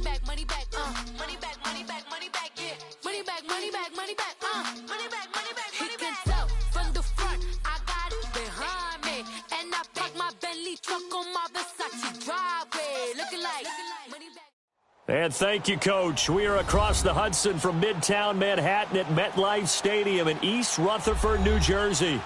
money back, money back, money back, money back, money back, yeah. Money back, money back, money back, money back, money back, money back. He can tell from the front, I got it behind me. And I park my Bentley truck on my Versace driveway. Looking like money back. And thank you, Coach. We are across the Hudson from Midtown Manhattan at MetLife Stadium in East Rutherford, New Jersey.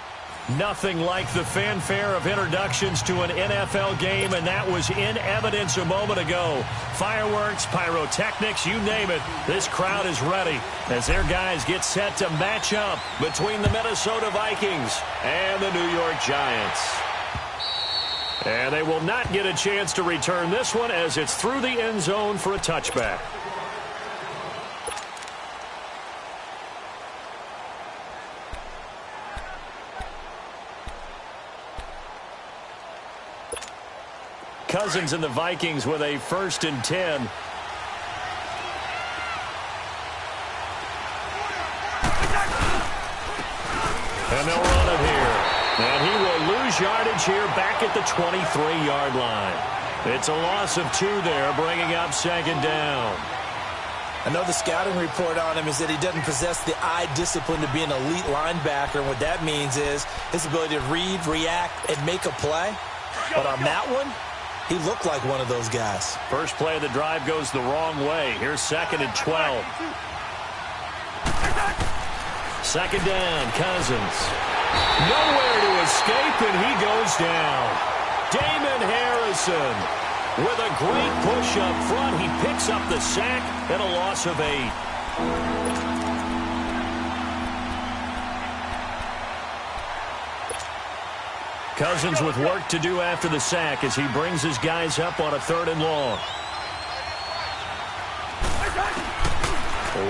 Nothing like the fanfare of introductions to an NFL game, and that was in evidence a moment ago. Fireworks, pyrotechnics, you name it. This crowd is ready as their guys get set to match up between the Minnesota Vikings and the New York Giants. And they will not get a chance to return this one as it's through the end zone for a touchback. Cousins and the Vikings with a 1st and 10. And they'll run it here. And he will lose yardage here back at the 23-yard line. It's a loss of 2 there, bringing up 2nd down. I know the scouting report on him is that he doesn't possess the eye discipline to be an elite linebacker. And what that means is his ability to read, react, and make a play. But on that one, he looked like one of those guys. First play of the drive goes the wrong way. Here's 2nd and 12. 2nd down, Cousins. Nowhere to escape, and he goes down. Damon Harrison with a great push up front. He picks up the sack and a loss of 8. Cousins with work to do after the sack as he brings his guys up on a 3rd and long.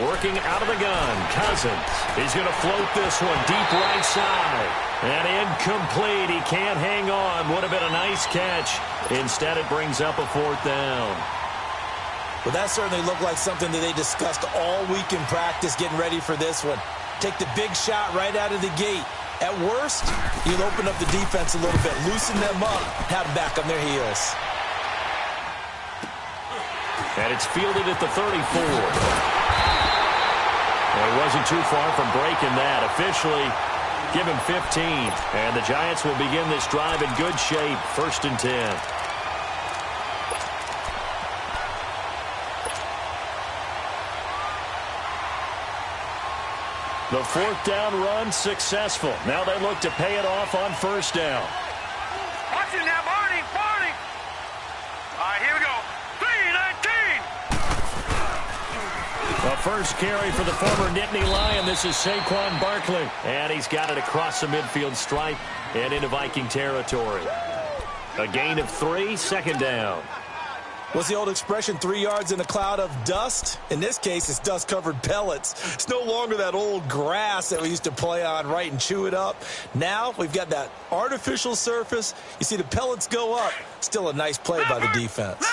Working out of the gun, Cousins. He's going to float this one deep right side. And incomplete. He can't hang on. Would have been a nice catch. Instead, it brings up a 4th down. Well, that certainly looked like something that they discussed all week in practice getting ready for this one. Take the big shot right out of the gate. At worst, you'll open up the defense a little bit, loosen them up, have them back on their heels. And it's fielded at the 34. Well, he wasn't too far from breaking that. Officially, give him 15. And the Giants will begin this drive in good shape. 1st and 10. The 4th down run successful. Now they look to pay it off on 1st down. Watch it now, Barney. All right, here we go. 3-19. The first carry for the former Nittany Lion. This is Saquon Barkley. And he's got it across the midfield stripe and into Viking territory. A gain of 3, 2nd down. What's the old expression, 3 yards in a cloud of dust? In this case, it's dust-covered pellets. It's no longer that old grass that we used to play on, right, and chew it up. Now we've got that artificial surface. You see the pellets go up. Still a nice play by the defense.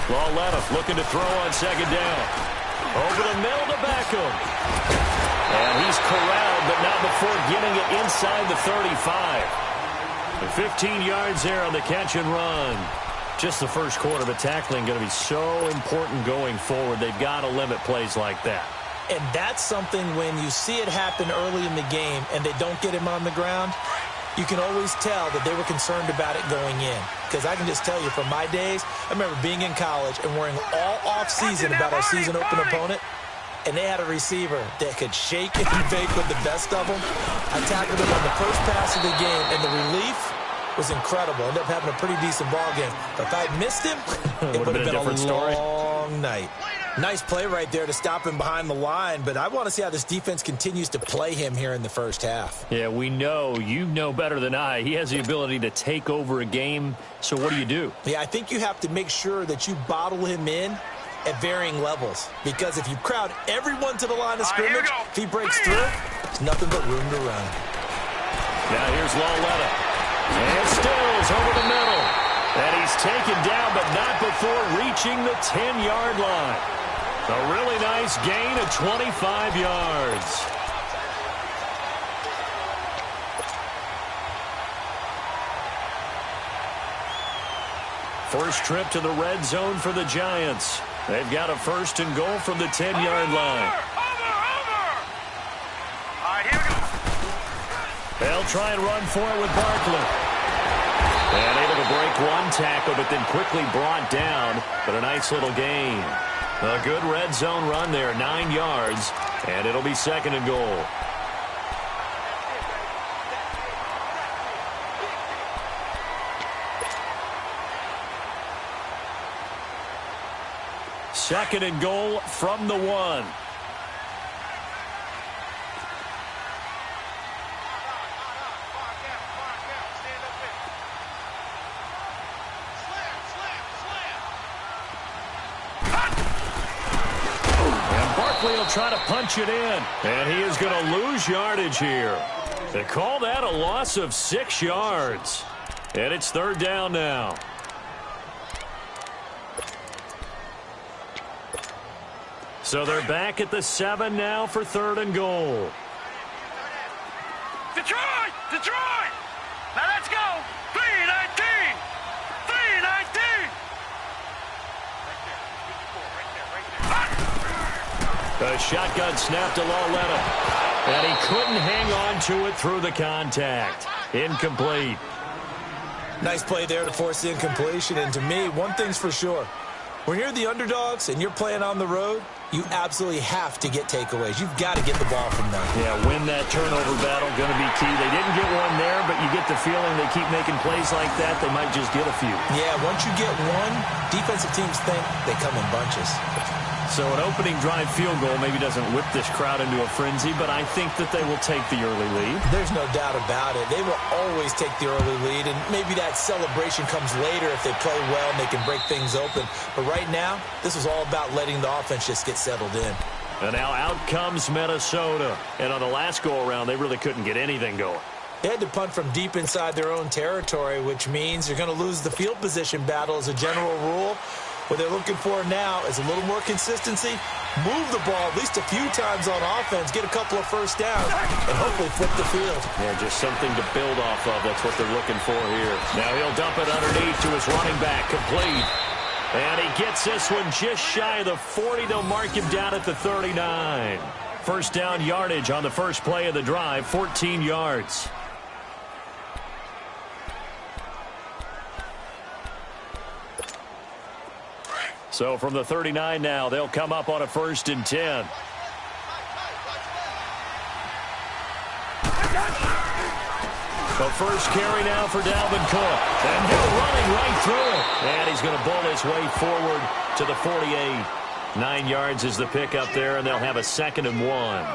Lauletta looking to throw on 2nd down. Over the middle to Beckham. And he's corralled, but not before getting it inside the 35. 15 yards there on the catch and run. Just the first quarter, but tackling going to be so important going forward. They've got to limit plays like that. And that's something when you see it happen early in the game and they don't get him on the ground, you can always tell that they were concerned about it going in. Because I can just tell you from my days, I remember being in college and worrying all off-season about our season-open opponent. And they had a receiver that could shake and bake with the best of them. I tackled him on the first pass of the game, and the relief was incredible. Ended up having a pretty decent ball game. But if I had missed him, it would have been a different long night. Nice play right there to stop him behind the line, but I want to see how this defense continues to play him here in the first half. Yeah, we know. You know better than I. He has the ability to take over a game, so what do? Yeah, I think you have to make sure that you bottle him in at varying levels, because if you crowd everyone to the line of scrimmage, if he breaks through, there's nothing but room to run. Now here's Lauletta. And Stills over the middle. And he's taken down, but not before reaching the 10-yard line. A really nice gain of 25 yards. First trip to the red zone for the Giants. They've got a 1st and goal from the 10-yard line. All right, here we go. They'll try and run for it with Barkley. And able to break one tackle, but then quickly brought down. But a nice little gain. A good red zone run there, 9 yards. And it'll be 2nd and goal. Second and goal from the 1. And Barkley will try to punch it in. And he is going to lose yardage here. They call that a loss of 6 yards. And it's 3rd down now. So they're back at the 7 now for 3rd and goal. Detroit! Detroit! Now let's go! 3-19! 3-19! The shotgun snap to Lauletta. And he couldn't hang on to it through the contact. Incomplete. Nice play there to force the incompletion. And to me, one thing's for sure. When you're the underdogs and you're playing on the road, you absolutely have to get takeaways. You've got to get the ball from them. Yeah, win that turnover battle, going to be key. They didn't get one there, but you get the feeling they keep making plays like that, they might just get a few. Yeah, once you get one, defensive teams think they come in bunches. So an opening drive field goal maybe doesn't whip this crowd into a frenzy, but I think that they will take the early lead. There's no doubt about it. They will always take the early lead, and maybe that celebration comes later if they play well and they can break things open. But right now, this is all about letting the offense just get settled in. And now out comes Minnesota. And on the last go-around, they really couldn't get anything going. They had to punt from deep inside their own territory, which means you're going to lose the field position battle as a general rule. What they're looking for now is a little more consistency, move the ball at least a few times on offense, get a couple of first downs, and hopefully flip the field. Yeah, just something to build off of. That's what they're looking for here. Now he'll dump it underneath to his running back, complete. And he gets this one just shy of the 40. They'll mark him down at the 39. First down yardage on the first play of the drive, 14 yards. So from the 39 now, they'll come up on a 1st and 10. The first carry now for Dalvin Cook. And he'll running right through it. And he's going to bull his way forward to the 48. 9 yards is the pickup there, and they'll have a 2nd and 1.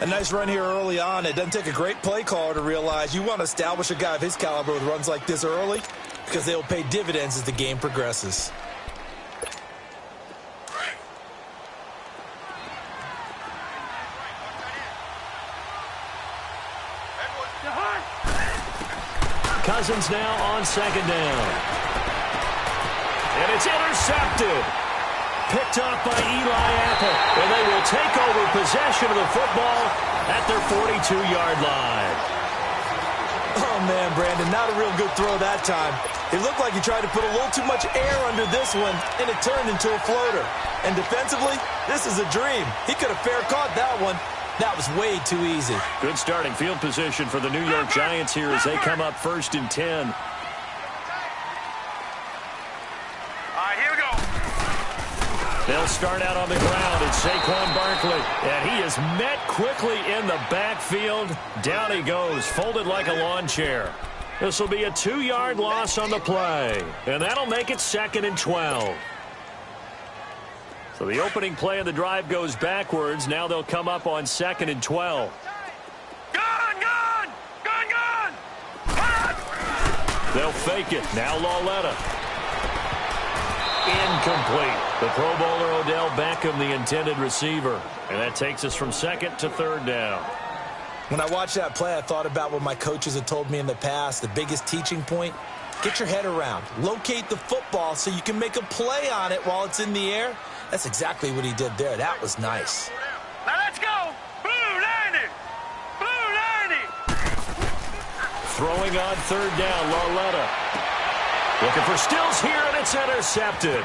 A nice run here early on. It doesn't take a great play caller to realize you want to establish a guy of his caliber with runs like this early because they will pay dividends as the game progresses. Cousins now on 2nd down. And it's intercepted. Picked off by Eli Apple. And they will take over possession of the football at their 42-yard line. Oh, man, Brandon, not a real good throw that time. It looked like he tried to put a little too much air under this one, and it turned into a floater. And defensively, this is a dream. He could have fair caught that one. That was way too easy. Good starting field position for the New York Giants here as they come up 1st and 10. All right, here we go. They'll start out on the ground. It's Saquon Barkley. And he is met quickly in the backfield. Down he goes, folded like a lawn chair. This will be a 2-yard loss on the play. And that'll make it 2nd and 12. So the opening play of the drive goes backwards. Now they'll come up on 2nd and 12. Gun! They'll fake it. Now Lauletta. Incomplete. The Pro Bowler Odell Beckham, the intended receiver. And that takes us from 2nd to 3rd down. When I watched that play, I thought about what my coaches had told me in the past. The biggest teaching point, get your head around. Locate the football so you can make a play on it while it's in the air. That's exactly what he did there. That was nice. Now let's go! Blue 90! Blue 90! Throwing on 3rd down, Lauletta. Looking for Stills here, and it's intercepted.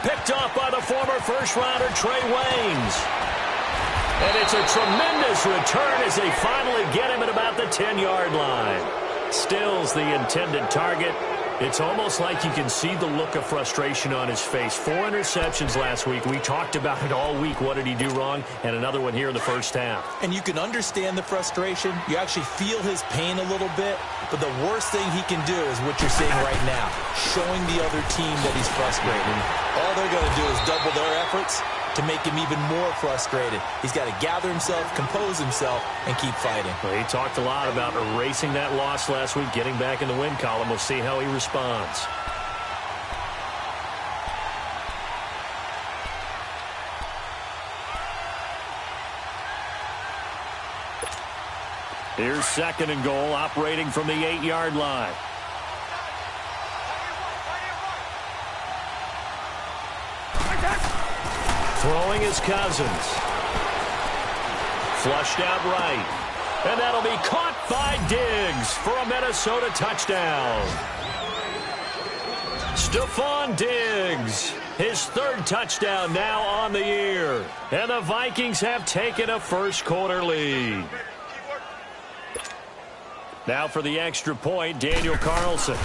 Picked off by the former first-rounder Trey Waynes. And it's a tremendous return as they finally get him at about the 10-yard line. Stills the intended target. It's almost like you can see the look of frustration on his face. 4 interceptions last week. We talked about it all week. What did he do wrong? And another one here in the first half. And you can understand the frustration. You actually feel his pain a little bit. But the worst thing he can do is what you're seeing right now, showing the other team that he's frustrated. All they're going to do is double their efforts to make him even more frustrated. He's got to gather himself, compose himself, and keep fighting. Well, he talked a lot about erasing that loss last week, getting back in the win column. We'll see how he responds. Here's 2nd and goal, operating from the 8-yard line. Throwing his Cousins. Flushed out right. And that'll be caught by Diggs for a Minnesota touchdown. Stephon Diggs, his 3rd touchdown now on the year. And the Vikings have taken a first-quarter lead. Now for the extra point, Daniel Carlson.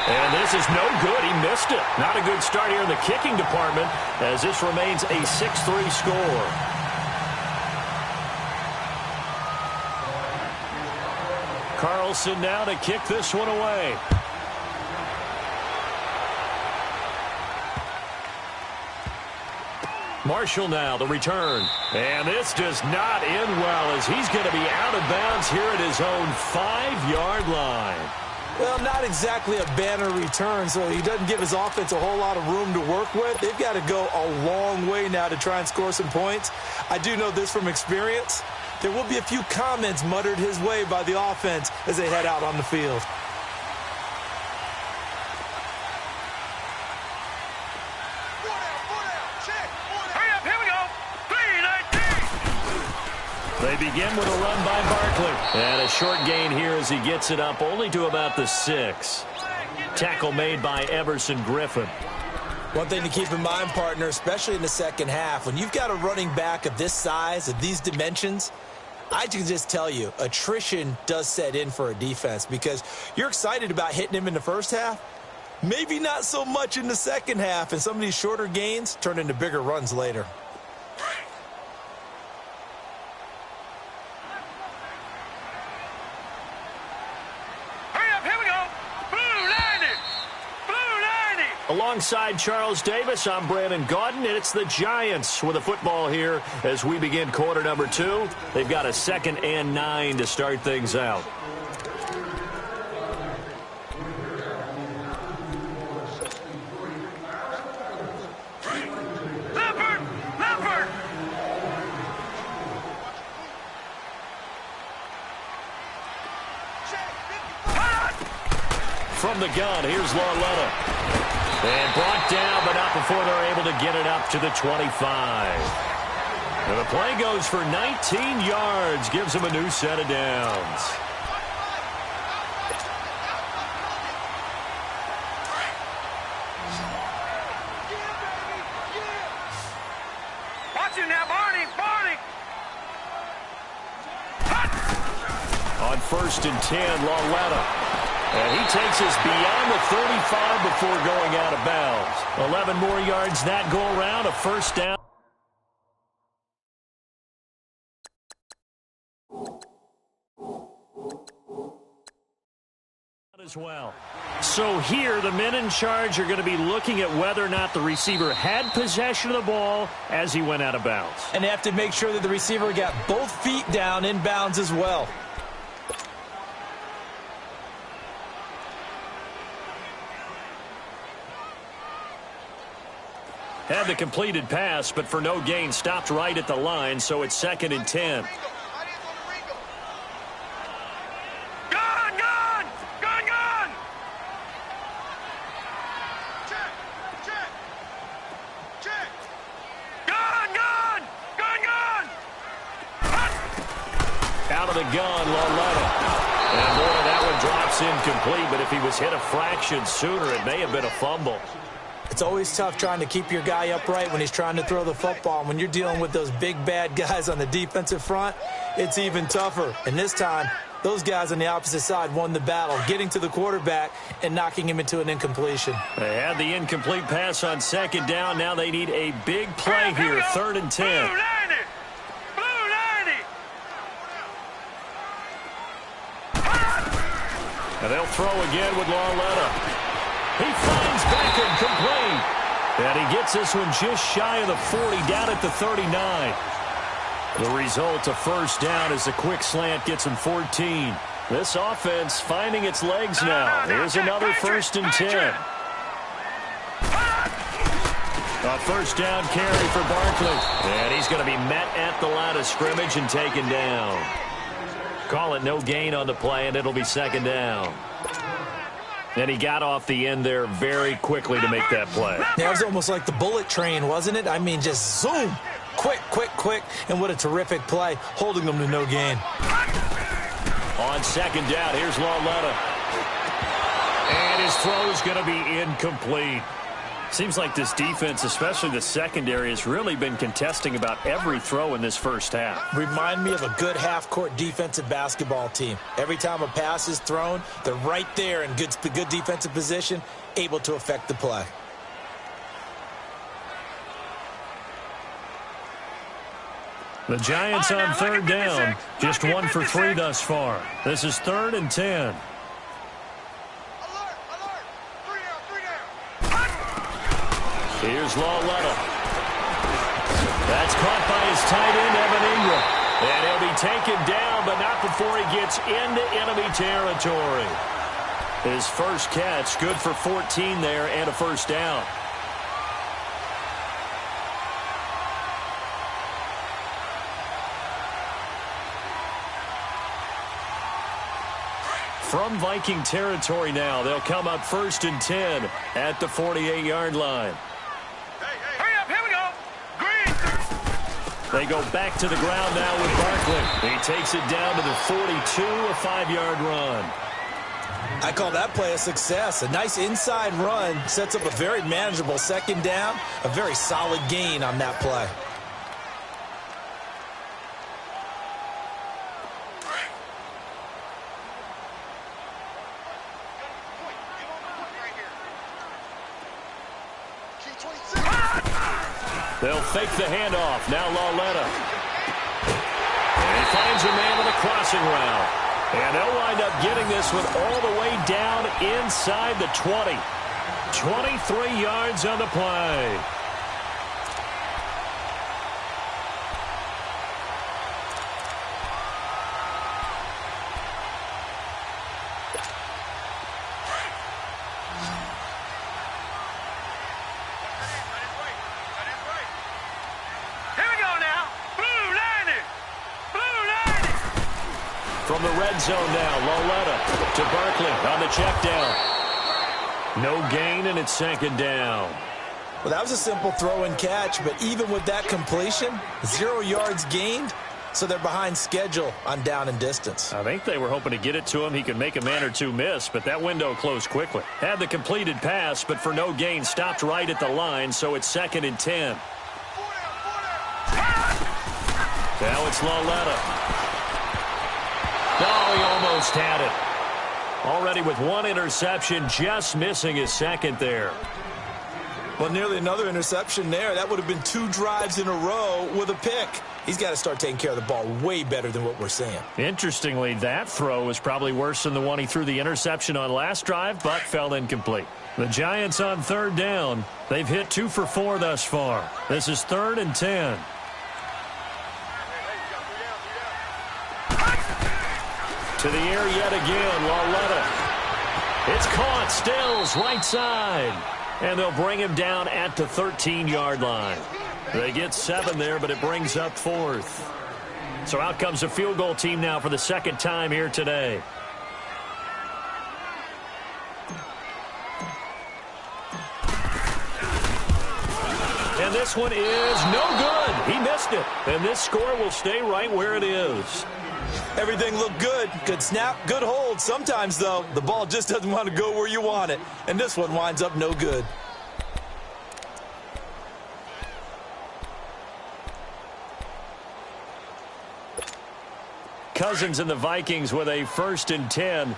And this is no good. He missed it. Not a good start here in the kicking department as this remains a 6-3 score. Carlson now to kick this one away. Marshall now, the return. And this does not end well as he's going to be out of bounds here at his own 5-yard line. Well, not exactly a banner return, so he doesn't give his offense a whole lot of room to work with. They've got to go a long way now to try and score some points. I do know this from experience. There will be a few comments muttered his way by the offense as they head out on the field. They begin with a run by Barkley. And a short gain here as he gets it up only to about the 6. Tackle made by Everson Griffin. One thing to keep in mind, partner, especially in the second half, when you've got a running back of this size, of these dimensions, I can just tell you, attrition does set in for a defense because you're excited about hitting him in the first half. Maybe not so much in the second half, and some of these shorter gains turn into bigger runs later. Alongside Charles Davis, I'm Brandon Gaudin, and it's the Giants with a football here as we begin quarter number 2. They've got a 2nd and 9 to start things out. From the gun, here's Lauletta. And brought down, but not before they're able to get it up to the 25. And the play goes for 19 yards, gives them a new set of downs. Watch him now, Barney, Barney. On 1st and 10, Lauletta. And he takes us beyond the 35 before going out of bounds. 11 more yards that go around, a first down. As well. So here, the men in charge are going to be looking at whether or not the receiver had possession of the ball as he went out of bounds. And they have to make sure that the receiver got both feet down in bounds as well. Had the completed pass, but for no gain, stopped right at the line, so it's 2nd and 10. Gun, gun, gun, gun. Check, check, check. Gun, gun, gun, gun. Out of the gun, Lauletta. And boy, that one drops incomplete, but if he was hit a fraction sooner, it may have been a fumble. It's always tough trying to keep your guy upright when he's trying to throw the football. And when you're dealing with those big, bad guys on the defensive front, it's even tougher. And this time, those guys on the opposite side won the battle, getting to the quarterback and knocking him into an incompletion. They had the incomplete pass on second down. Now they need a big play here, 3rd and 10. Blue 90! Blue 90! And they'll throw again with Lauletta. He finds Beckham complete. And he gets this one just shy of the 40, down at the 39. The result, a first down as the quick slant gets him 14. This offense finding its legs now. Here's another 1st and 10. A first down carry for Barkley. And he's going to be met at the line of scrimmage and taken down. Call it no gain on the play, and it'll be 2nd down. And he got off the end there very quickly to make that play. Yeah, it was almost like the bullet train, wasn't it? I mean, just zoom. Quick, quick, quick. And what a terrific play, holding them to no gain. On 2nd down, here's Lauletta. And his throw is going to be incomplete. Seems like this defense, especially the secondary, has really been contesting about every throw in this first half. Remind me of a good half-court defensive basketball team. Every time a pass is thrown, they're right there in good defensive position, able to affect the play. The Giants on 3rd down, just 1 for 3 thus far. This is 3rd and 10. Here's Lauletta. That's caught by his tight end, Evan Ingram. And he'll be taken down, but not before he gets into enemy territory. His first catch, good for 14 there and a first down. From Viking territory now, they'll come up 1st and 10 at the 48-yard line. Hurry up, here we go. Green. They go back to the ground now with Barkley. He takes it down to the 42, a 5-yard run. I call that play a success. A nice inside run sets up a very manageable 2nd down, a very solid gain on that play. They'll fake the handoff. Now Lauletta. And he finds a man with a crossing route. And they'll wind up getting this one all the way down inside the 20. 23 yards on the play. From the red zone now, Lauletta to Barkley on the check down. No gain, and it's 2nd down. Well, that was a simple throw and catch, but even with that completion, 0 yards gained, so they're behind schedule on down and distance. I think they were hoping to get it to him. He could make a man or two miss, but that window closed quickly. Had the completed pass, but for no gain, stopped right at the line, so it's 2nd and 10. Now it's Lauletta. Oh, he almost had it. Already with 1 interception, just missing his 2nd there. Well, nearly another interception there. That would have been 2 drives in a row with a pick. He's got to start taking care of the ball way better than what we're seeing. Interestingly, that throw was probably worse than the one he threw the interception on last drive, but fell incomplete. The Giants on 3rd down. They've hit 2 for 4 thus far. This is 3rd and 10. To the air yet again, Lauletta. It's caught, Stills, right side. And they'll bring him down at the 13-yard line. They get 7 there, but it brings up 4th. So out comes a field goal team now for the 2nd time here today. And this one is no good. He missed it. And this score will stay right where it is. Everything looked good. Good snap, good hold. Sometimes, though, the ball just doesn't want to go where you want it. And this one winds up no good. Cousins and the Vikings with a 1st and 10.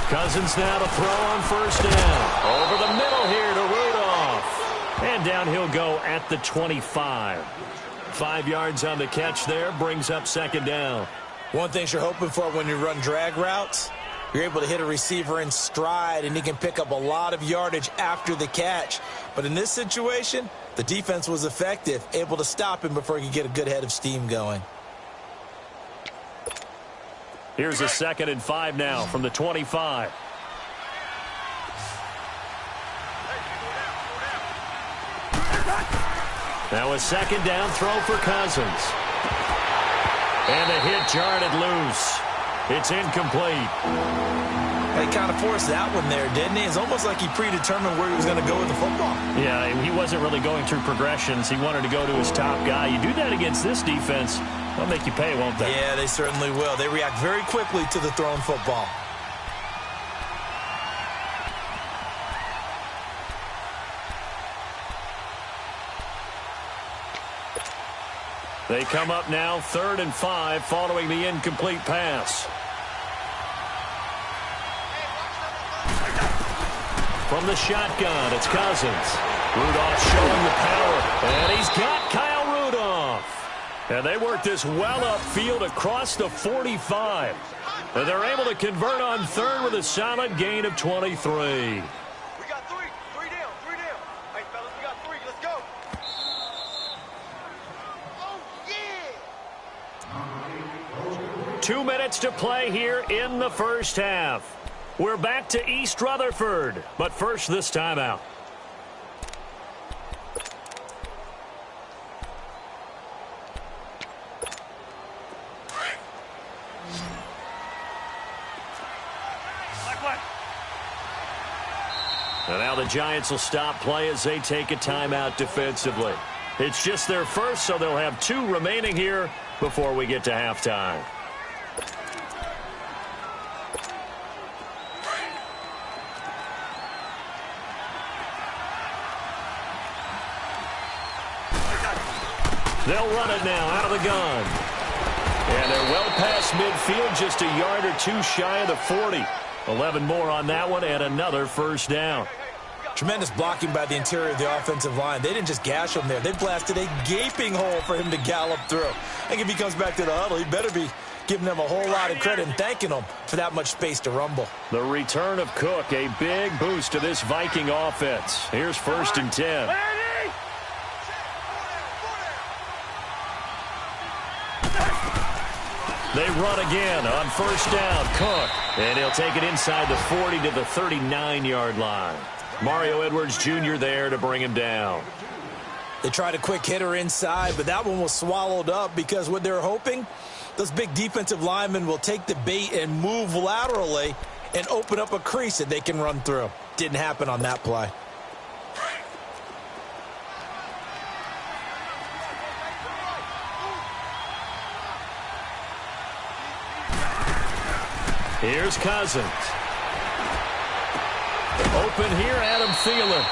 Cousins now to throw on 1st down. Over the middle here to Rudolph. And down he'll go at the 25. 5 yards on the catch there, brings up 2nd down. One thing you're hoping for when you run drag routes, you're able to hit a receiver in stride, and he can pick up a lot of yardage after the catch. But in this situation, the defense was effective, able to stop him before he could get a good head of steam going. Here's a 2nd and 5 now from the 25. Now a 2nd down throw for Cousins. And the hit jarred it loose. It's incomplete. He kind of forced that one there, didn't he? It's almost like he predetermined where he was going to go with the football. Yeah, he wasn't really going through progressions. He wanted to go to his top guy. You do that against this defense, they'll make you pay, won't they? Yeah, they certainly will. They react very quickly to the thrown football. They come up now 3rd and 5 following the incomplete pass. From the shotgun, it's Cousins. Rudolph showing the power, and he's got Kyle Rudolph. And they work this well upfield across the 45. And they're able to convert on 3rd with a solid gain of 23. We got 3. 3 down. 3 down. Hey, fellas, we got 3. Let's go. Oh, yeah. 2 minutes to play here in the 1st half. We're back to East Rutherford, but first this timeout. And now the Giants will stop play as they take a timeout defensively. It's just their first, so they'll have 2 remaining here before we get to halftime. They'll run it now out of the gun. And they're well past midfield, just a yard or 2 shy of the 40. 11 more on that one and another 1st down. Tremendous blocking by the interior of the offensive line. They didn't just gash him there. They blasted a gaping hole for him to gallop through. I think if he comes back to the huddle, he better be giving them a whole lot of credit and thanking them for that much space to rumble. The return of Cook, a big boost to this Viking offense. Here's 1st and 10. They run again on 1st down. Cook. And he'll take it inside the 40 to the 39-yard line. Mario Edwards Jr. there to bring him down. They tried a quick hitter inside, but that one was swallowed up because what they're hoping, those big defensive linemen will take the bait and move laterally and open up a crease that they can run through. Didn't happen on that play. Here's Cousins. Open here, Adam Thielen.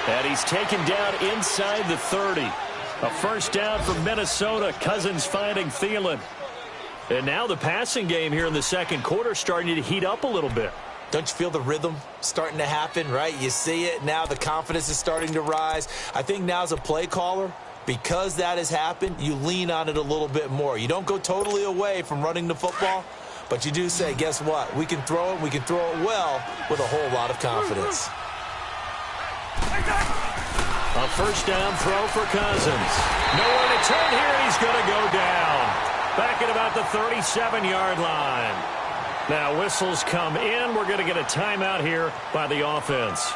And he's taken down inside the 30. A 1st down for Minnesota. Cousins finding Thielen. And now the passing game here in the 2nd quarter starting to heat up a little bit. Don't you feel the rhythm starting to happen, right? You see it. Now the confidence is starting to rise. I think now as a play caller, because that has happened, you lean on it a little bit more. You don't go totally away from running the football, but you do say, guess what? We can throw it. We can throw it well with a whole lot of confidence. A 1st down throw for Cousins. Nowhere to turn here, and he's going to go down. Back at about the 37-yard line. Now whistles come in. We're going to get a timeout here by the offense,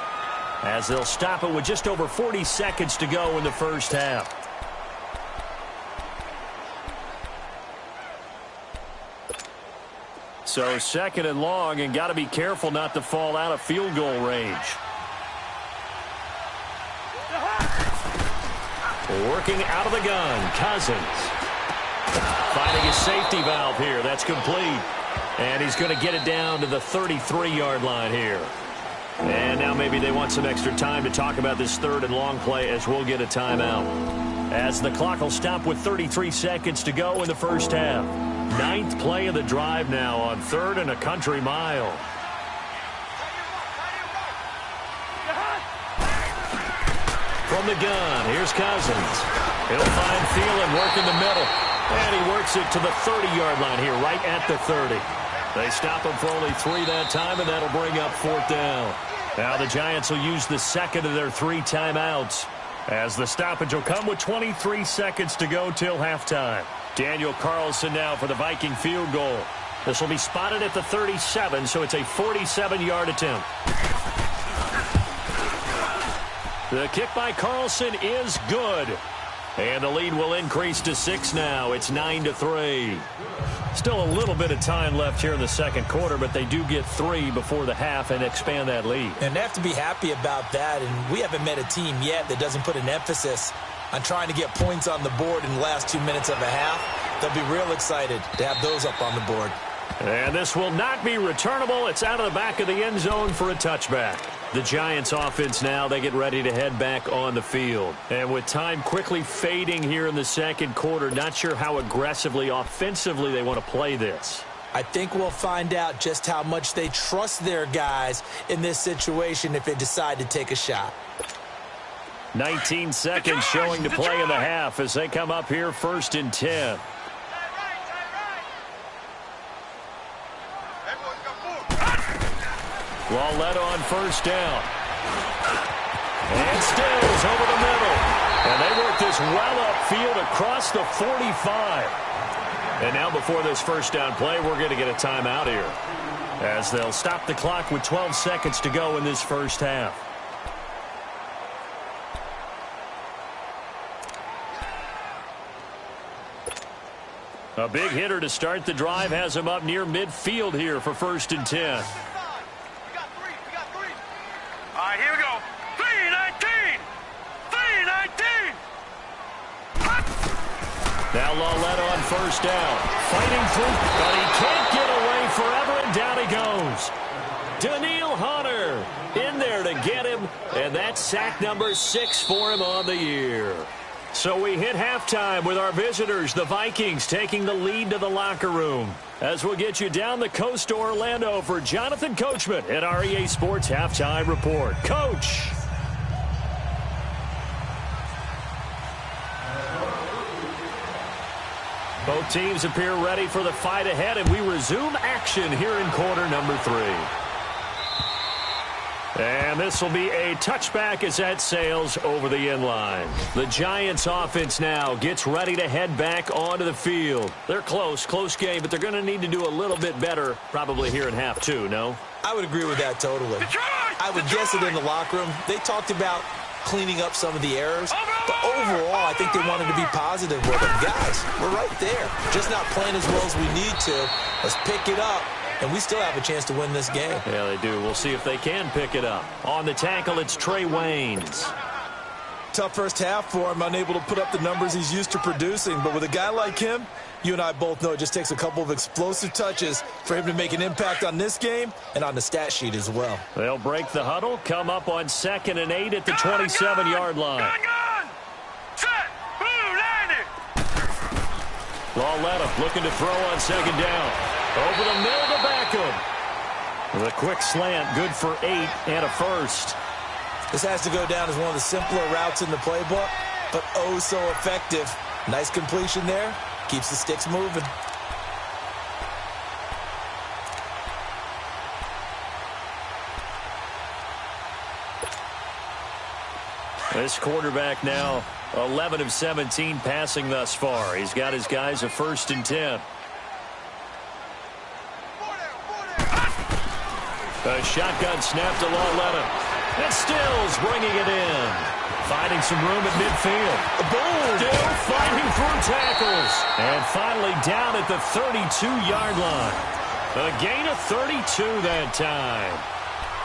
as they'll stop it with just over 40 seconds to go in the 1st half. So 2nd and long, and got to be careful not to fall out of field goal range. Working out of the gun, Cousins. Finding his safety valve here. That's complete. And he's going to get it down to the 33-yard line here. And now maybe they want some extra time to talk about this third and long play as we'll get a timeout. As the clock will stop with 33 seconds to go in the first half. 9th play of the drive now on 3rd and a country mile. From the gun, here's Cousins. He'll find Thielen work in the middle. And he works it to the 30-yard line here, right at the 30. They stop him for only 3 that time, and that'll bring up 4th down. Now the Giants will use the second of their 3 timeouts, as the stoppage will come with 23 seconds to go till halftime. Daniel Carlson now for the Viking field goal. This will be spotted at the 37, so it's a 47-yard attempt. The kick by Carlson is good. And the lead will increase to 6 now. It's 9-3. Still a little bit of time left here in the second quarter, but they do get 3 before the half and expand that lead. And they have to be happy about that. And we haven't met a team yet that doesn't put an emphasis on trying to get points on the board in the last 2 minutes of a half. They'll be real excited to have those up on the board. And this will not be returnable. It's out of the back of the end zone for a touchback. The Giants offense now, they get ready to head back on the field. And with time quickly fading here in the second quarter, not sure how aggressively, offensively they want to play this. I think we'll find out just how much they trust their guys in this situation if they decide to take a shot. 19 seconds showing to play in the half as they come up here 1st and 10. Lawletta on 1st down. And Stills over the middle. And they work this well upfield across the 45. And now before this 1st down play, we're going to get a timeout here, as they'll stop the clock with 12 seconds to go in this first half. A big hitter to start the drive has him up near midfield here for 1st and 10. Here we go. 3-19. 3-19. Now Lawletta on 1st down. Fighting through, but he can't get away forever, and down he goes. Daniil Hunter in there to get him, and that's sack number 6 for him on the year. So we hit halftime with our visitors, the Vikings, taking the lead to the locker room. As we'll get you down the coast to Orlando for Jonathan Coachman at our EA Sports Halftime Report. Coach. Both teams appear ready for the fight ahead, and we resume action here in quarter number 3. And this will be a touchback as that sails over the end line. The Giants offense now gets ready to head back onto the field. They're close game, but they're going to need to do a little bit better probably here in half 2, no? I would agree with that totally. I would guess it in the locker room. They talked about cleaning up some of the errors, but overall, I think they wanted to be positive with them. Guys, we're right there. Just not playing as well as we need to. Let's pick it up. And we still have a chance to win this game. Yeah, they do. We'll see if they can pick it up. On the tackle, it's Trey Waynes. Tough first half for him, unable to put up the numbers he's used to producing. But with a guy like him, you and I both know it just takes a couple of explosive touches for him to make an impact on this game and on the stat sheet as well. They'll break the huddle, come up on 2nd and 8 at the 27-yard line. Gun. Set. Boom, landed. Lawletta looking to throw on 2nd down. Over the middle to Beckham. The quick slant, good for 8 and a first. This has to go down as one of the simpler routes in the playbook, but oh so effective. Nice completion there. Keeps the sticks moving. This quarterback now 11 of 17 passing thus far. He's got his guys a 1st and 10. A shotgun snap to Lawletta. And Stills bringing it in. Finding some room at midfield. Boom! Still fighting through tackles. And finally down at the 32-yard line. A gain of 32 that time.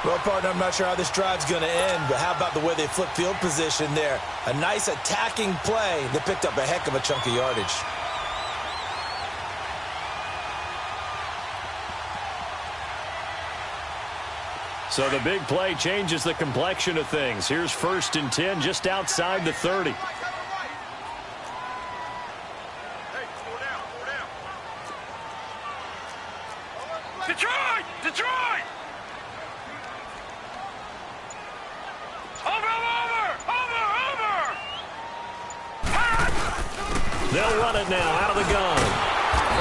Well, partner, I'm not sure how this drive's going to end, but how about the way they flip field position there? A nice attacking play that picked up a heck of a chunk of yardage. So the big play changes the complexion of things. Here's 1st and 10 just outside the 30. Detroit! Detroit! Over! They'll run it now out of the gun.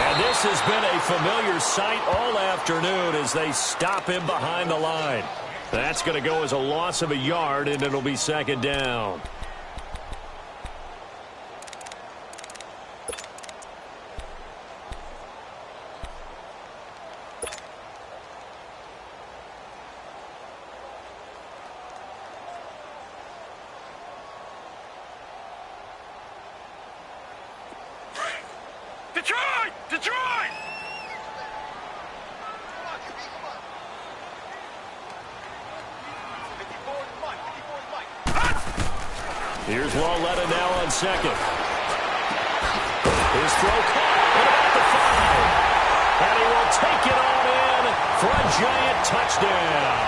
And this has been a familiar sight all afternoon as they stop him behind the line. That's going to go as a loss of a yard, and it'll be 2nd down. Detroit! Detroit! Here's Walletta now on 2nd. His throw caught at about the 5. And he will take it on in for a giant touchdown.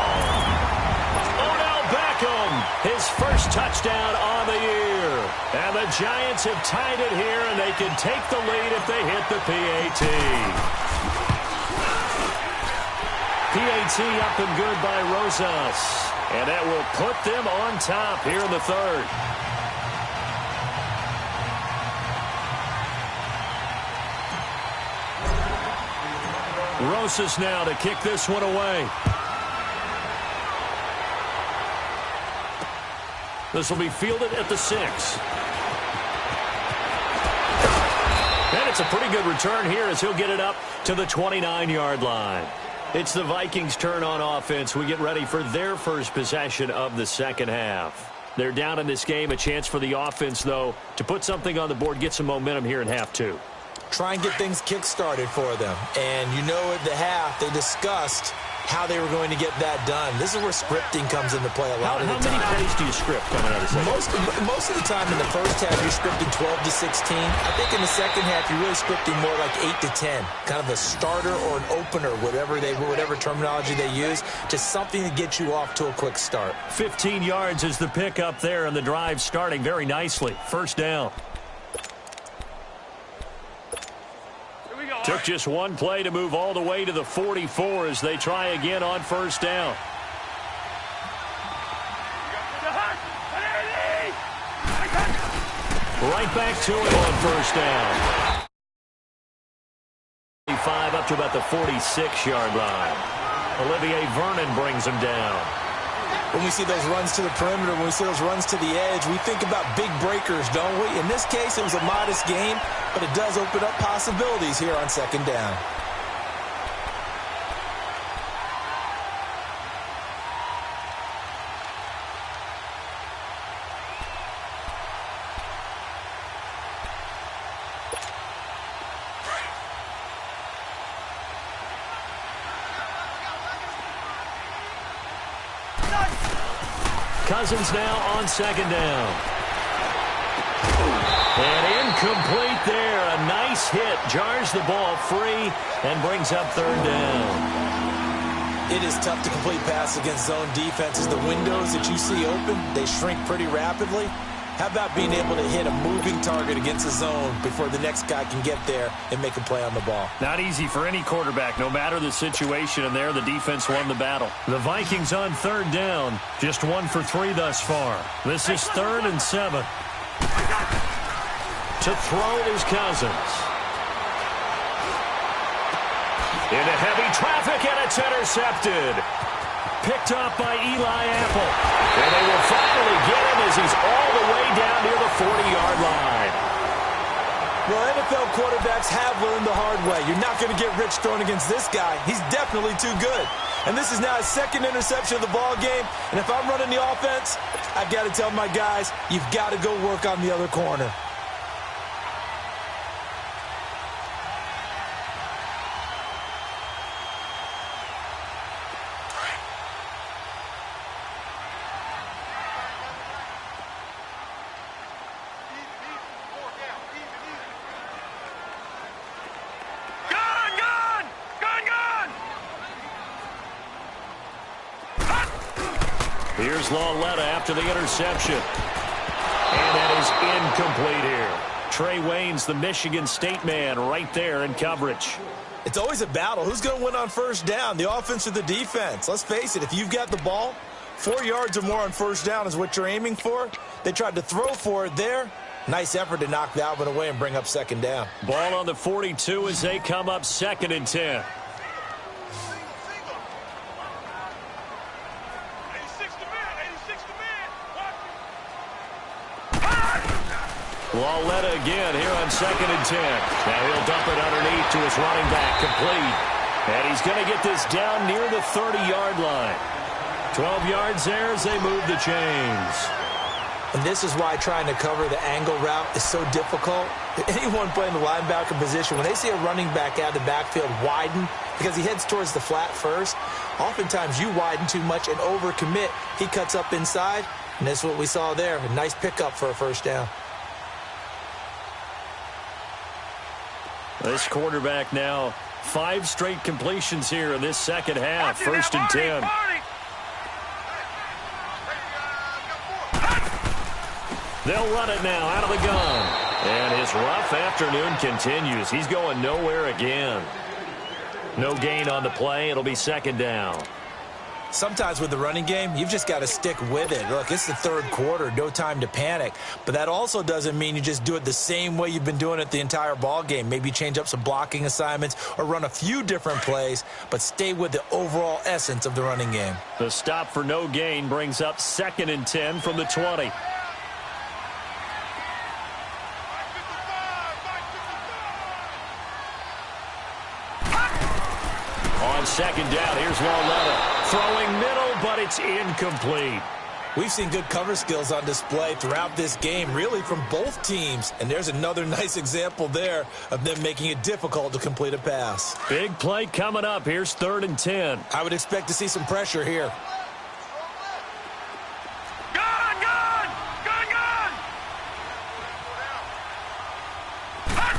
Odell Beckham, his first touchdown on the year. And the Giants have tied it here, and they can take the lead if they hit the PAT. PAT up and good by Rosas. And that will put them on top here in the 3rd. Rosas now to kick this one away. This will be fielded at the 6. And it's a pretty good return here as he'll get it up to the 29-yard line. It's the Vikings' turn on offense. We get ready for their first possession of the 2nd half. They're down in this game. A chance for the offense, though, to put something on the board, get some momentum here in half 2. Try and get things kick-started for them. And you know at the half, they discussed how they were going to get that done. This is where scripting comes into play a lot of the time. How many plays do you script coming out of the second? Most of the time in the first half, you're scripting 12 to 16. I think in the second half, you're really scripting more like 8 to 10. Kind of a starter or an opener, whatever terminology they use, just something to get you off to a quick start. 15 yards is the pickup there, and the drive starting very nicely. 1st down. Took just one play to move all the way to the 44 as they try again on 1st down. Right back to it on 1st down. 5 up to about the 46-yard line. Olivier Vernon brings him down. When we see those runs to the perimeter, when we see those runs to the edge, we think about big breakers, don't we? In this case, it was a modest game, but it does open up possibilities here on 2nd down. Cousins now on 2nd down. And incomplete there. A nice hit. Jars the ball free and brings up 3rd down. It is tough to complete pass against zone defenses. The windows that you see open, they shrink pretty rapidly. How about being able to hit a moving target against a zone before the next guy can get there and make a play on the ball? Not easy for any quarterback, no matter the situation, and there the defense won the battle. The Vikings on 3rd down, just 1 for 3 thus far. This is 3rd and 7. To throw is Cousins. Into heavy traffic, and it's intercepted. Picked up by Eli Apple. And they will finally get him as he's all the way down near the 40-yard line. Well, NFL quarterbacks have learned the hard way. You're not going to get rich throwing against this guy. He's definitely too good. And this is now his 2nd interception of the ball game. And if I'm running the offense, I've got to tell my guys, you've got to go work on the other corner. Here's Lauletta after the interception. And that is incomplete here. Trey Wayne's the Michigan State man right there in coverage. It's always a battle. Who's going to win on first down, the offense or the defense? Let's face it, if you've got the ball, 4 yards or more on first down is what you're aiming for. They tried to throw for it there. Nice effort to knock that one away and bring up second down. Ball on the 42 as they come up 2nd and 10. Lauletta again here on 2nd and 10. Now he'll dump it underneath to his running back, complete. And he's going to get this down near the 30-yard line. 12 yards there as they move the chains. And this is why trying to cover the angle route is so difficult. Anyone playing the linebacker position, when they see a running back out of the backfield widen, because he heads towards the flat first, oftentimes you widen too much and overcommit. He cuts up inside, and that's what we saw there. A nice pickup for a first down. This quarterback now 5 straight completions here in this second half. 1st and 10. They'll run it now out of the gun. And his rough afternoon continues. He's going nowhere again. No gain on the play. It'll be 2nd down. Sometimes with the running game, you've just got to stick with it. Look, it's the 3rd quarter, no time to panic. But that also doesn't mean you just do it the same way you've been doing it the entire ball game. Maybe change up some blocking assignments or run a few different plays, but stay with the overall essence of the running game. The stop for no gain brings up 2nd and 10 from the 20. On 2nd down, here's Lauletta. Throwing middle, but it's incomplete. We've seen good cover skills on display throughout this game, really from both teams. And there's another nice example there of them making it difficult to complete a pass. Big play coming up. Here's 3rd and 10. I would expect to see some pressure here.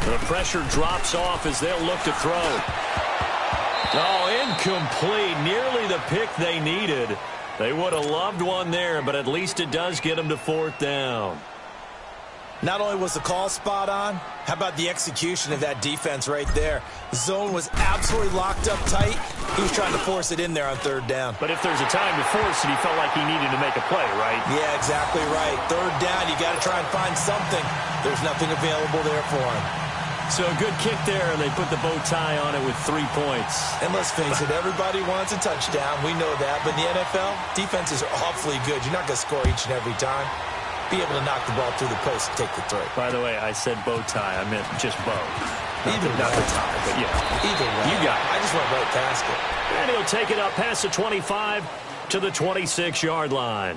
The pressure drops off as they'll look to throw. Oh, incomplete. Nearly the pick they needed. They would have loved one there, but at least it does get them to 4th down. Not only was the call spot on, how about the execution of that defense right there? The zone was absolutely locked up tight. He was trying to force it in there on 3rd down. But if there's a time to force it, he felt like he needed to make a play, right? Yeah, exactly right. 3rd down, you got to try and find something. There's nothing available there for him. So a good kick there, and they put the bow tie on it with 3 points. And let's face it, everybody wants a touchdown. We know that. But in the NFL, defenses are awfully good. You're not going to score each and every time. Be able to knock the ball through the post and take the throw. By the way, I said bow tie. I meant just bow. Not the tie, but yeah. Either way. You got it. I just went right past it. And he'll take it up past the 25 to the 26-yard line.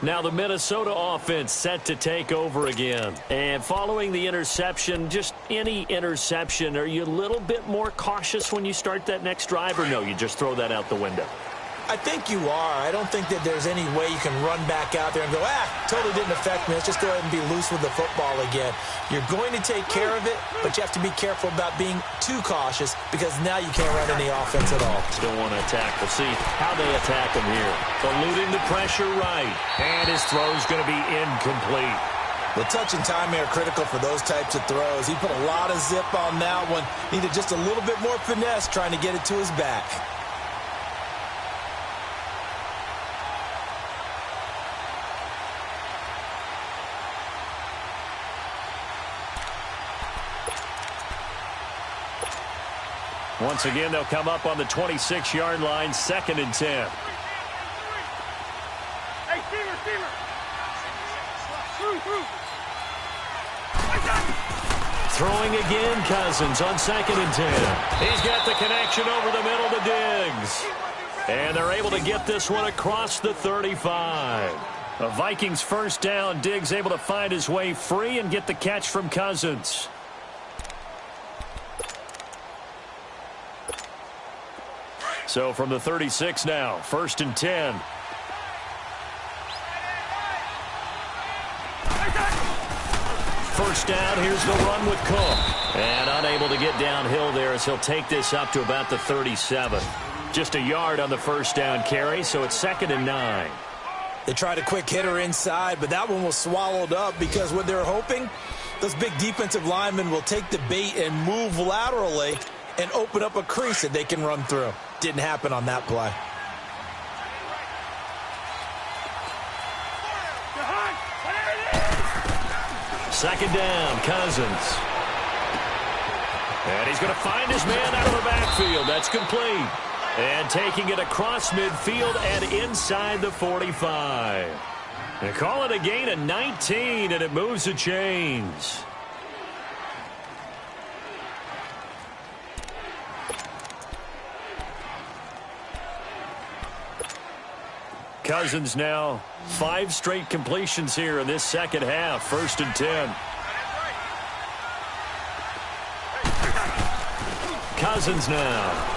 Now the Minnesota offense set to take over again. And following the interception, just any interception, are you a little bit more cautious when you start that next drive, or no, you just throw that out the window? I think you are. I don't think that there's any way you can run back out there and go, totally didn't affect me. Let's just go ahead and be loose with the football again. You're going to take care of it, but you have to be careful about being too cautious because now you can't run any offense at all. Still want to attack. We'll see how they attack him here. Eluding the pressure right. And his throw's going to be incomplete. The touch and timing are critical for those types of throws. He put a lot of zip on that one. Needed just a little bit more finesse trying to get it to his back. Once again, they'll come up on the 26-yard line, 2nd and 10. Hey, Steamer. Throwing again, Cousins on 2nd and 10. He's got the connection over the middle to Diggs. And they're able to get this one across the 35. A Vikings first down. Diggs able to find his way free and get the catch from Cousins. So from the 36 now, 1st and 10. First down, here's the run with Cook. And unable to get downhill there as he'll take this up to about the 37. Just a yard on the first down carry, so it's 2nd and 9. They tried a quick hitter inside, but that one was swallowed up because what they're hoping, those big defensive linemen will take the bait and move laterally and open up a crease that they can run through. Didn't happen on that play. Second down, Cousins. And he's going to find his man out of the backfield. That's complete. And taking it across midfield and inside the 45. They call it a gain of 19, and it moves the chains. Cousins now 5 straight completions here in this second half. 1st and 10. Cousins now.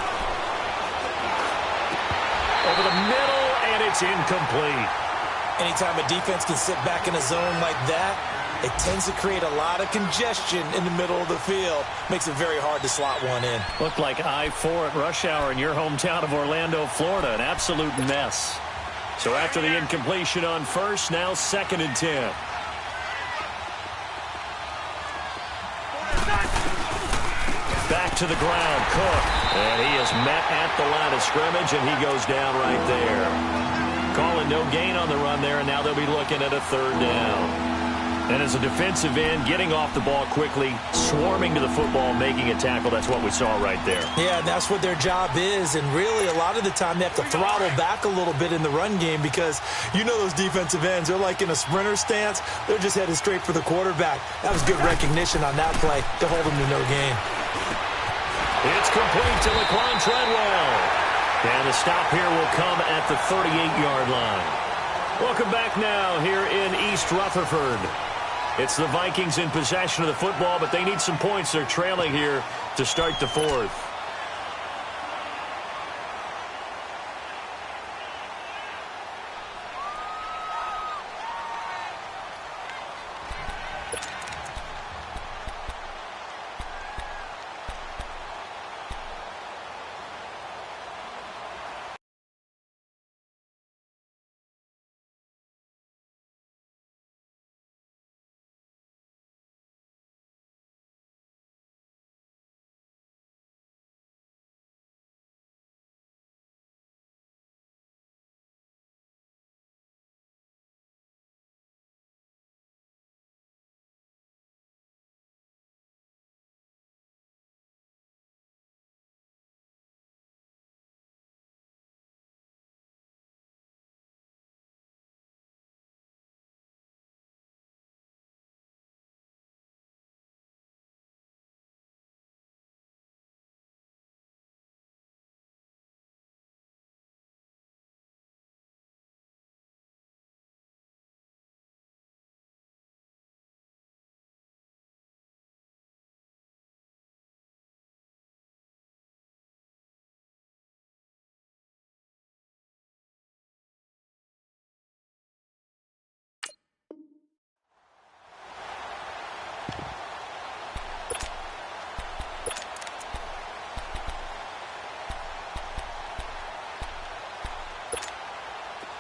Over the middle, and it's incomplete. Anytime a defense can sit back in a zone like that, it tends to create a lot of congestion in the middle of the field. Makes it very hard to slot one in. Looked like I-4 at rush hour in your hometown of Orlando, Florida. An absolute mess. So after the incompletion on first, now 2nd and 10. Back to the ground, Cook. And he is met at the line of scrimmage, and he goes down right there. Calling no gain on the run there, and now they'll be looking at a 3rd down. And as a defensive end, getting off the ball quickly, swarming to the football, making a tackle, that's what we saw right there. Yeah, and that's what their job is, and really a lot of the time they have to throttle back a little bit in the run game because you know those defensive ends, they're like in a sprinter stance. They're just headed straight for the quarterback. That was good recognition on that play to hold them to no gain. It's complete to Laquan Treadwell. And the stop here will come at the 38-yard line. Welcome back now here in East Rutherford. It's the Vikings in possession of the football, but they need some points. They're trailing here to start the 4th.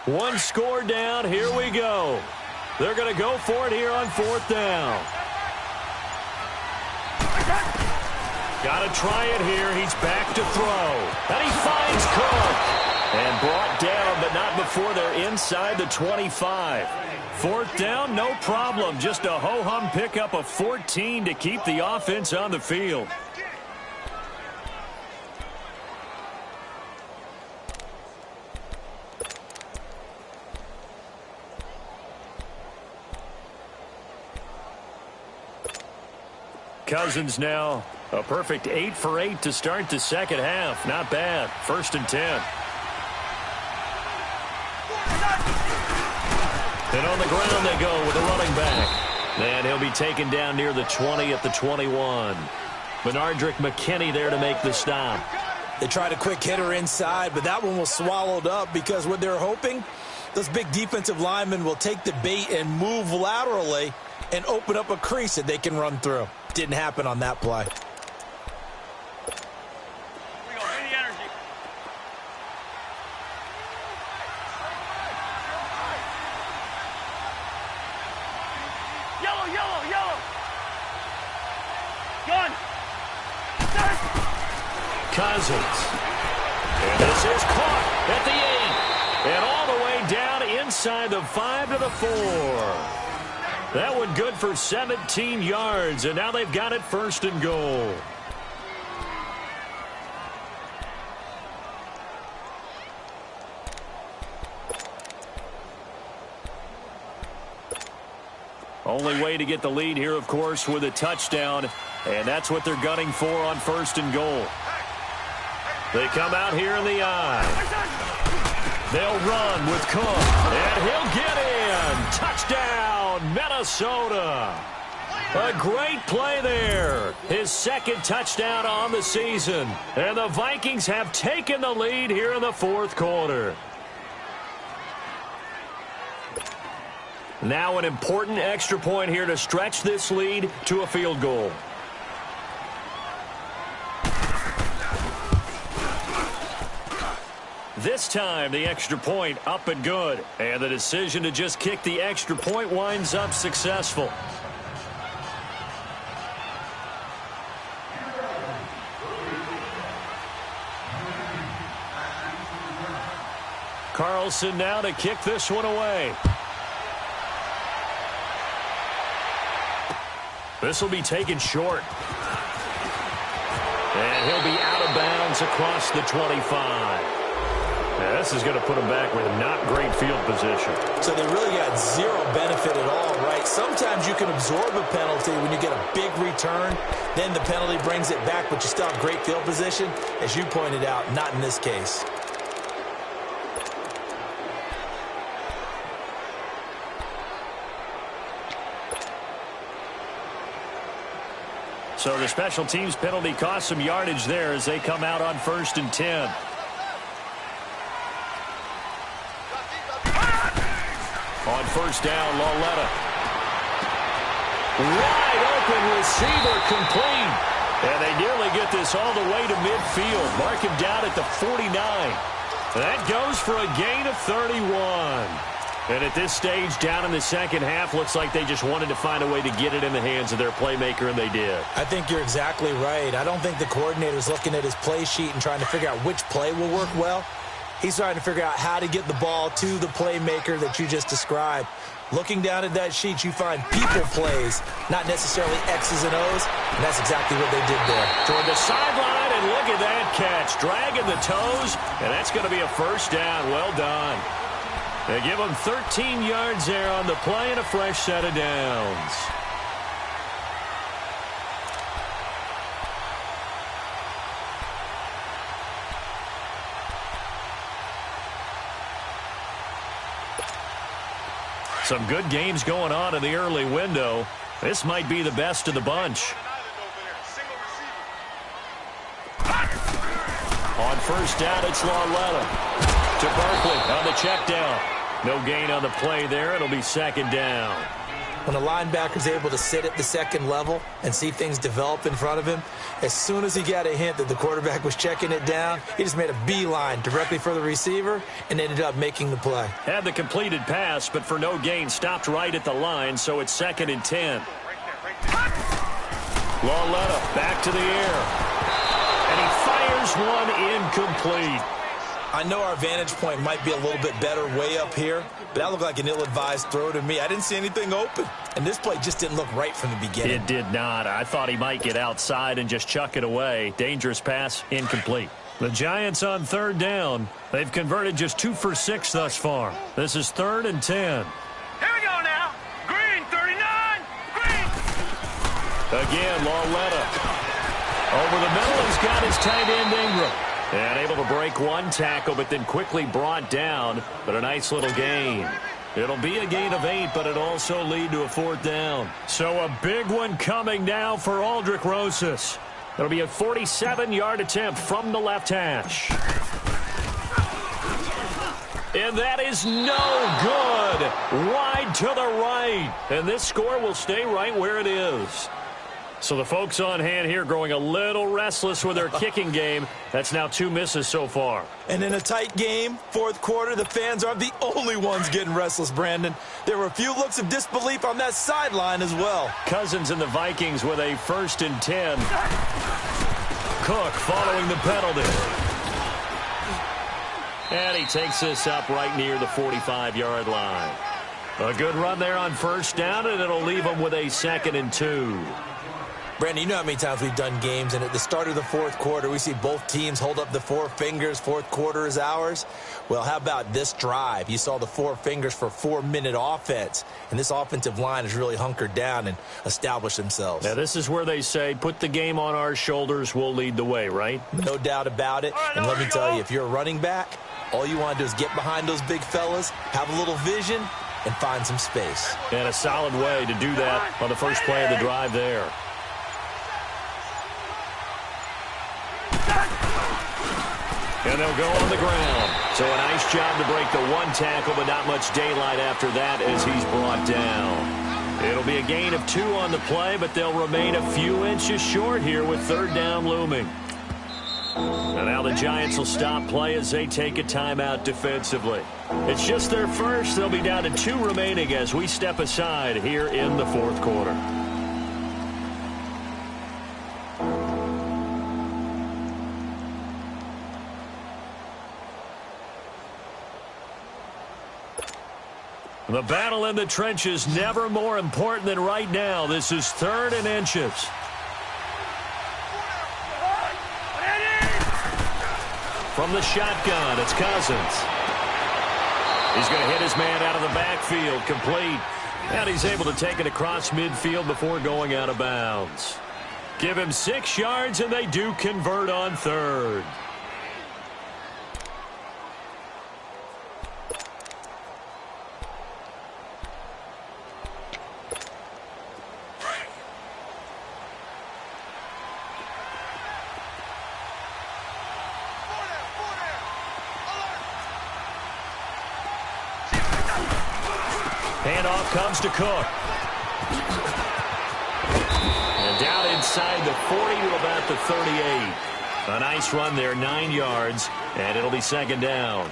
One score down. Here we go. They're going to go for it here on 4th down. Got to try it here. He's back to throw. And he finds Cook. And brought down, but not before they're inside the 25. 4th down, no problem. Just a ho-hum pickup of 14 to keep the offense on the field. Cousins now a perfect 8 for 8 to start the second half. Not bad. 1st and 10. And on the ground they go with the running back. And he'll be taken down near the 20 at the 21. Benardrick McKinney there to make the stop. They tried a quick hitter inside, but that one was swallowed up because what they're hoping, those big defensive linemen will take the bait and move laterally and open up a crease that they can run through. Didn't happen on that play. Gun. Cousins. And this is caught at the 8. And all the way down inside the 5 to the 4. That one good for 17 yards. And now they've got it 1st and goal. Only way to get the lead here, of course, with a touchdown. And that's what they're gunning for on 1st and goal. They come out here in the I. They'll run with Cook. And he'll get in. Touchdown, Minnesota. A great play there. His 2nd touchdown on the season. And the Vikings have taken the lead here in the 4th quarter. Now an important extra point here to stretch this lead to a field goal. This time, the extra point up and good. And the decision to just kick the extra point winds up successful. Carlson now to kick this one away. This will be taken short. And he'll be out of bounds across the 25. Now, this is going to put him back with not great field position. So they really got zero benefit at all, right? Sometimes you can absorb a penalty when you get a big return. Then the penalty brings it back, but you still have great field position. As you pointed out, not in this case. So the special teams penalty cost some yardage there as they come out on 1st and 10. On 1st down, Lauletta. Wide open receiver complete. And they nearly get this all the way to midfield. Mark him down at the 49. That goes for a gain of 31. And at this stage, down in the 2nd half, looks like they just wanted to find a way to get it in the hands of their playmaker, and they did. I think you're exactly right. I don't think the coordinator's looking at his play sheet and trying to figure out which play will work well. He's trying to figure out how to get the ball to the playmaker that you just described. Looking down at that sheet, you find people plays, not necessarily X's and O's, and that's exactly what they did there. Toward the sideline, and look at that catch. Dragging the toes, and that's going to be a 1st down. Well done. They give him 13 yards there on the play and a fresh set of downs. Some good games going on in the early window. This might be the best of the bunch. On 1st down, it's Lauletta to Barkley on the check down. No gain on the play there. It'll be 2nd down. When a linebacker's able to sit at the 2nd level and see things develop in front of him, as soon as he got a hint that the quarterback was checking it down, he just made a beeline directly for the receiver and ended up making the play. Had the completed pass, but for no gain, stopped right at the line, so it's 2nd and 10. Lauletta back to the air. And he fires one incomplete. I know our vantage point might be a little bit better way up here, but that looked like an ill-advised throw to me. I didn't see anything open, and this play just didn't look right from the beginning. It did not. I thought he might get outside and just chuck it away. Dangerous pass, incomplete. The Giants on 3rd down. They've converted just 2 for 6 thus far. This is 3rd and 10. Here we go now. Green, 39. Green. Again, Lauletta. Over the middle, he's got his tight end Ingram. And able to break one tackle, but then quickly brought down. But a nice little gain. It'll be a gain of 8, but it'll also lead to a 4th down. So a big one coming now for Aldrick Rosas. It'll be a 47-yard attempt from the left hash. And that is no good. Wide to the right. And this score will stay right where it is. So the folks on hand here growing a little restless with their kicking game. That's now 2 misses so far. And in a tight game, fourth quarter, the fans aren't the only ones getting restless, Brandon. There were a few looks of disbelief on that sideline as well. Cousins and the Vikings with a 1st and 10. Cook following the penalty. And he takes this up right near the 45-yard line. A good run there on 1st down, and it'll leave him with a 2nd and 2. Brandon, you know how many times we've done games, and at the start of the fourth quarter, we see both teams hold up the 4 fingers, fourth quarter is ours. Well, how about this drive? You saw the 4 fingers for 4-minute offense, and this offensive line has really hunkered down and established themselves. Now, this is where they say, put the game on our shoulders, we'll lead the way, right? No doubt about it, and let me tell you, if you're a running back, all you want to do is get behind those big fellas, have a little vision, and find some space. And a solid way to do that on the first play of the drive there. And they'll go on the ground. So a nice job to break the 1 tackle, but not much daylight after that as he's brought down. It'll be a gain of 2 on the play, but they'll remain a few inches short here with 3rd down looming. And now the Giants will stop play as they take a timeout defensively. It's just their first. They'll be down to 2 remaining as we step aside here in the fourth quarter. The battle in the trenches never more important than right now. This is 3rd and inches. From the shotgun, it's Cousins. He's going to hit his man out of the backfield, complete. And he's able to take it across midfield before going out of bounds. Give him 6 yards, and they do convert on 3rd. Handoff comes to Cook. And down inside the 40 to about the 38. A nice run there, 9 yards, and it'll be 2nd down.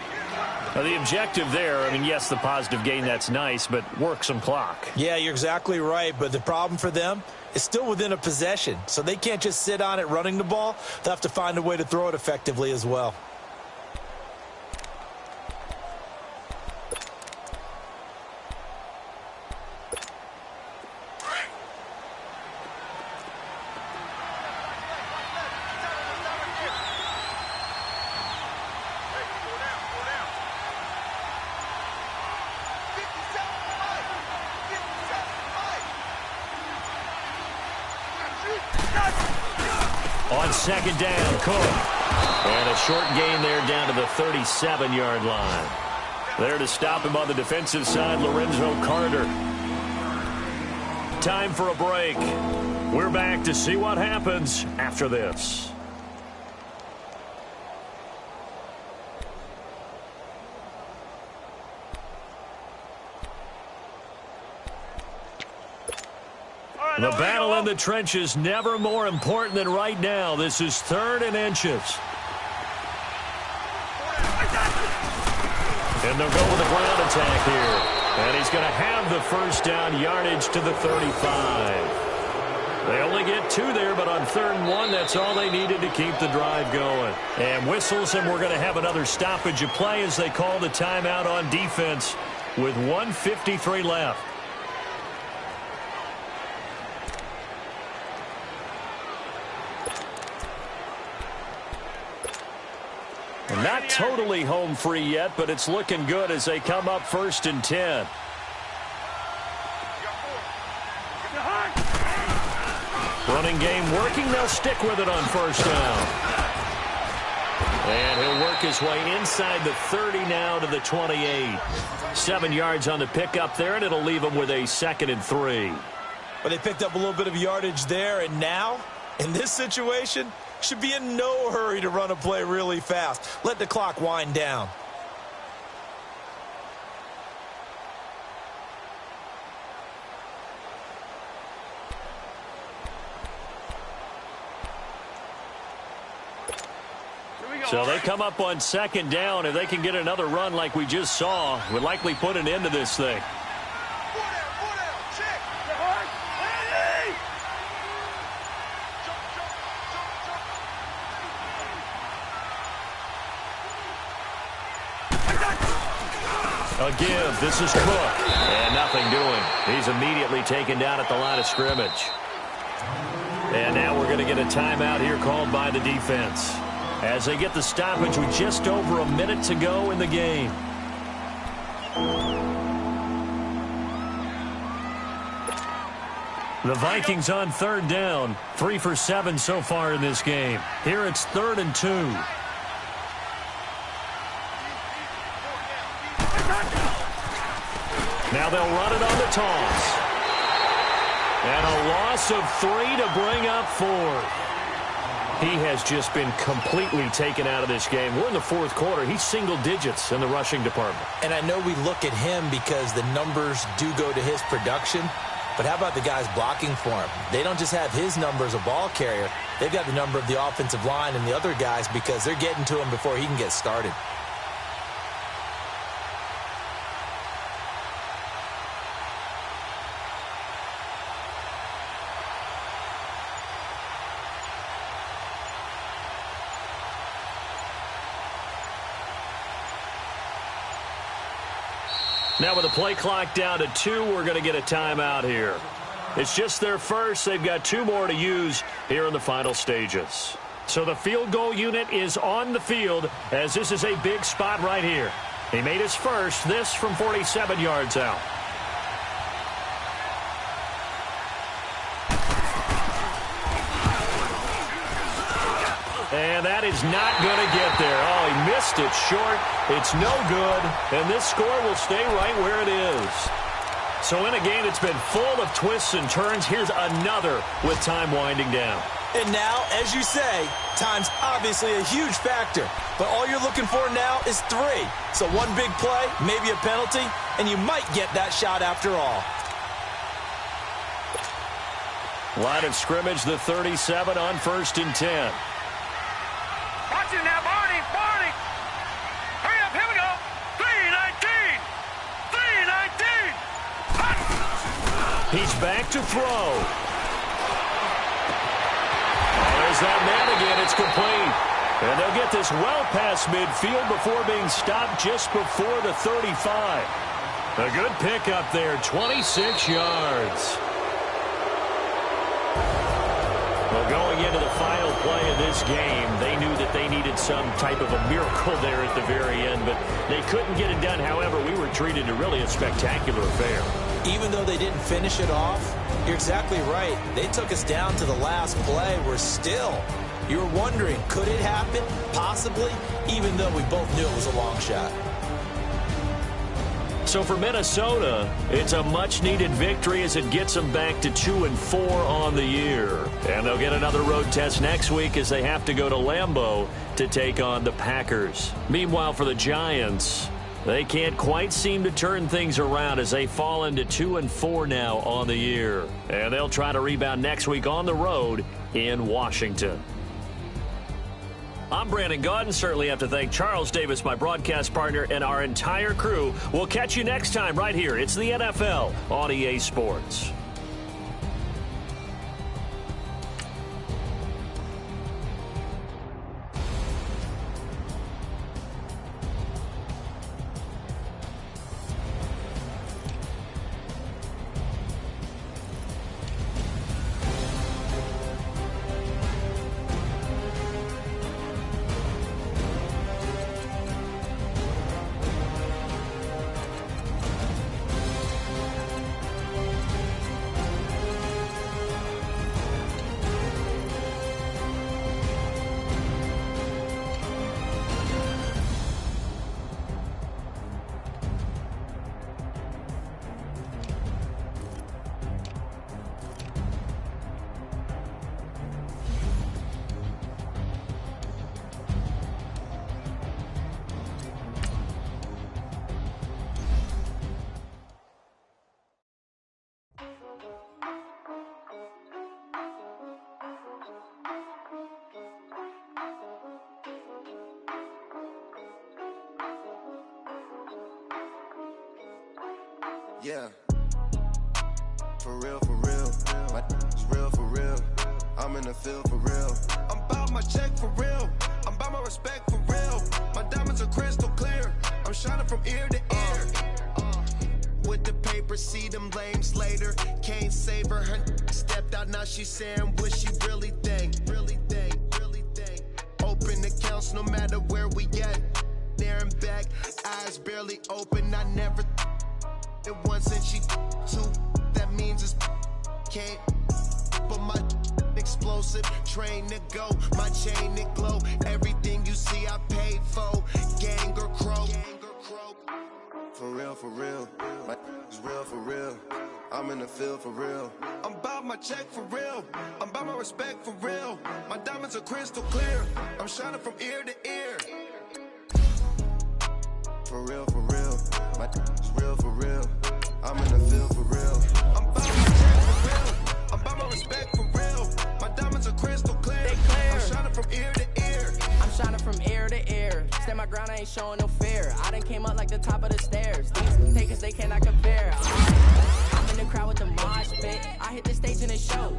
Now the objective there, I mean, yes, the positive gain, that's nice, but work some clock. Yeah, you're exactly right, but the problem for them is still within a possession, so they can't just sit on it running the ball. They'll have to find a way to throw it effectively as well. On 2nd down, Cook. And a short gain there down to the 37-yard line. There to stop him on the defensive side, Lorenzo Carter. Time for a break. We're back to see what happens after this. The battle in the trenches never more important than right now. This is 3rd and inches. And they'll go with a ground attack here. And he's going to have the 1st down, yardage to the 35. They only get 2 there, but on 3rd and 1, that's all they needed to keep the drive going. And whistles, and we're going to have another stoppage of play as they call the timeout on defense with 1:53 left. Not totally home free yet, but it's looking good as they come up 1st and 10. Running game working. They'll stick with it on 1st down. And he'll work his way inside the 30 now to the 28. 7 yards on the pickup there, and it'll leave him with a 2nd and 3. But they picked up a little bit of yardage there, and now, in this situation, should be in no hurry to run a play really fast. Let the clock wind down. So they come up on second down. If they can get another run like we just saw, would likely put an end to this thing. A give. This is Cook. And nothing doing. He's immediately taken down at the line of scrimmage. And now we're going to get a timeout here called by the defense as they get the stoppage with just over a minute to go in the game. The Vikings on third down. 3 for 7 so far in this game. Here it's 3rd and 2. Now they'll run it on the toss. And a loss of 3 to bring up 4. He has just been completely taken out of this game. We're in the 4th quarter. He's single digits in the rushing department. And I know we look at him because the numbers do go to his production. But how about the guys blocking for him? They don't just have his number as a ball carrier. They've got the number of the offensive line and the other guys because they're getting to him before he can get started. Now with the play clock down to 2, we're going to get a timeout here. It's just their first. They've got 2 more to use here in the final stages. So the field goal unit is on the field as this is a big spot right here. He made his first, this from 47 yards out. And that is not going to get there. Oh, he missed it short. It's no good. And this score will stay right where it is. So in a game that's been full of twists and turns, here's another with time winding down. And now, as you say, time's obviously a huge factor. But all you're looking for now is 3. So one big play, maybe a penalty, and you might get that shot after all. Line of scrimmage, the 37 on 1st and 10. Watch it now, Barney. Barney. Hurry up. Here we go. 3-19. 3-19. He's back to throw. There's that man again. It's complete. And they'll get this well past midfield before being stopped just before the 35. A good pickup there, 26 yards. Well, going into the final play of this game, they knew that they needed some type of a miracle there at the very end, but they couldn't get it done. However, we were treated to really a spectacular affair. Even though they didn't finish it off, you're exactly right. They took us down to the last play. We're still. You were wondering, could it happen? Possibly, even though we both knew it was a long shot. So for Minnesota, it's a much-needed victory as it gets them back to 2-4 on the year. And they'll get another road test next week as they have to go to Lambeau to take on the Packers. Meanwhile, for the Giants, they can't quite seem to turn things around as they fall into 2-4 now on the year. And they'll try to rebound next week on the road in Washington. I'm Brandon Gaudin. Certainly have to thank Charles Davis, my broadcast partner, and our entire crew. We'll catch you next time right here. It's the NFL on EA Sports. Yeah. For real, for real. My it's real for real. I'm in the field for real. I'm about my check for real. I'm about my respect for real. My diamonds are crystal clear. I'm shining from ear to ear. With the paper, see them lames later. Can't save her. Her stepped out, now she's saying what she really think. Really think, really think. Open accounts no matter where we at. There and back, eyes barely open. I never it once and she two. That means it's can't. But my explosive, train to go. My chain it glow. Everything you see I paid for. Gang or crow. For real, for real. My is real for real. I'm in the field for real. I'm about my check for real. I'm about my respect for real. My diamonds are crystal clear. I'm shining from ear to ear. For real, for real. My is real for real. I'm in the field for real. I'm about my check for real. I'm about my respect for real. My diamonds are crystal clear. They clear. I'm shining from ear to ear. I'm shining from ear to ear. Stand my ground, I ain't showing no fear. I done came up like the top of the stairs. These takers, they cannot compare. I'm in the crowd with the mosh pit. I hit the stage in a show.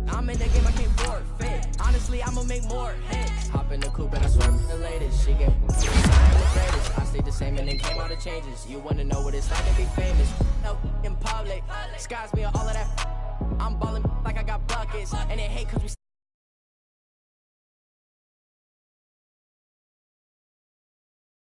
I'm in the game, I can't forfeit. Honestly, I'ma make more hits. Hop in the coupe and I swerve for the latest. She get I am the greatest. I stayed the same and then came out of changes. You wanna know what it's like to be famous? No, in public, skies me all of that. I'm ballin' like I got buckets. And they hate cause we